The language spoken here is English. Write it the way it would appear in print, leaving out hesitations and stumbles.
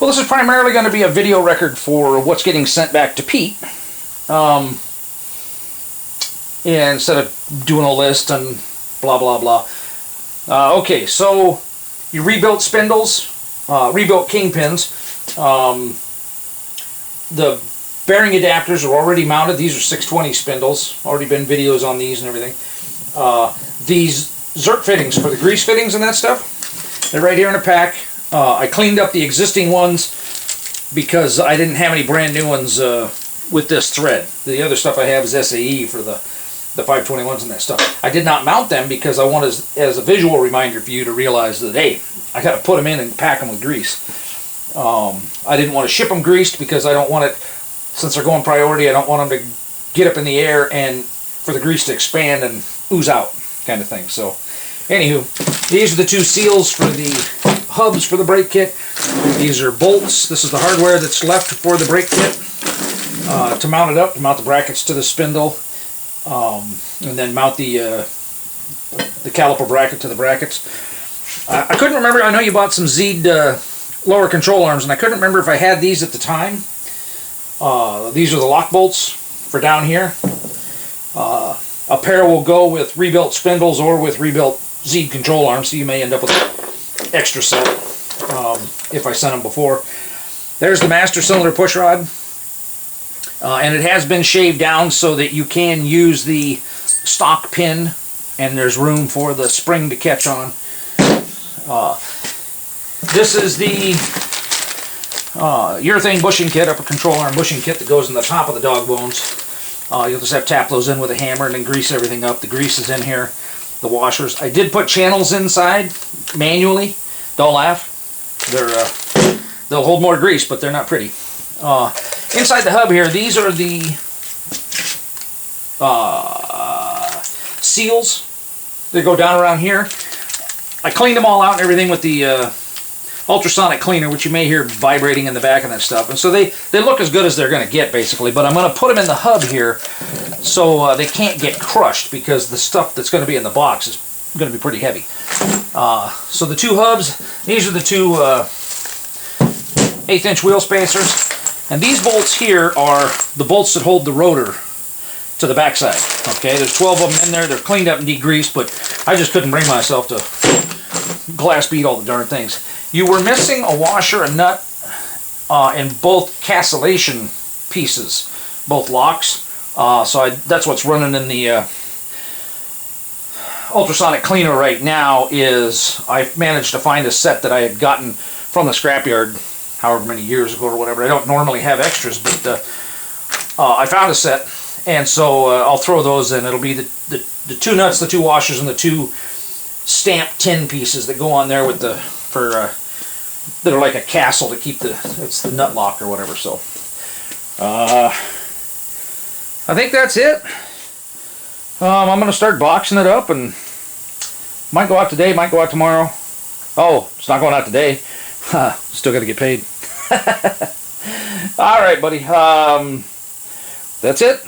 Well, this is primarily going to be a video record for what's getting sent back to Pete. Yeah, instead of doing a list and blah, blah, blah. Okay, so you rebuilt spindles, rebuilt kingpins. The bearing adapters are already mounted. These are 620 spindles. Already been videos on these and everything. These Zerk fittings for the grease fittings and that stuff, they're right here in a pack. I cleaned up the existing ones because I didn't have any brand new ones with this thread. The other stuff I have is SAE for the 521s and that stuff. I did not mount them because I wanted as a visual reminder for you to realize that, hey, I got to put them in and pack them with grease. I didn't want to ship them greased because I don't want it, since they're going priority, I don't want them to get up in the air and for the grease to expand and ooze out kind of thing. So anywho, these are the two seals for the hubs for the brake kit. These are bolts. This is the hardware that's left for the brake kit to mount it up, to mount the brackets to the spindle, and then mount the caliper bracket to the brackets. I couldn't remember. I know you bought some Z'd lower control arms, and I couldn't remember if I had these at the time. These are the lock bolts for down here. A pair will go with rebuilt spindles or with rebuilt Z'd control arms, so you may end up with an extra set if I sent them before. There's the master cylinder push rod, and it has been shaved down so that you can use the stock pin, and there's room for the spring to catch on. This is the urethane bushing kit, upper control arm bushing kit that goes in the top of the dog bones. You'll just have to tap those in with a hammer and then grease everything up. The grease is in here, the washers. I did put channels inside manually. Don't laugh. They'll hold more grease, but they're not pretty. Inside the hub here, these are the seals that go down around here. I cleaned them all out and everything with the ultrasonic cleaner, which you may hear vibrating in the back and that stuff. And so they look as good as they're going to get, basically. But I'm going to put them in the hub here so they can't get crushed, because the stuff that's going to be in the box is going to be pretty heavy. So the two hubs, these are the two 1/8" wheel spacers. And these bolts here are the bolts that hold the rotor to the backside. Okay, there's 12 of them in there. They're cleaned up and degreased, but I just couldn't bring myself to glass bead all the darn things. You were missing a washer, a nut, and both cancellation pieces, both locks. So that's what's running in the ultrasonic cleaner right now. Is I managed to find a set that I had gotten from the scrapyard however many years ago or whatever. I don't normally have extras, but I found a set, and so I'll throw those in. It'll be the two nuts, the two washers, and the two stamped tin pieces that go on there with the that are like a castle to keep it's the nut lock or whatever. So I think that's it. I'm going to start boxing it up, and might go out today, might go out tomorrow. Oh, it's not going out today. Still got to get paid. All right, buddy. That's it.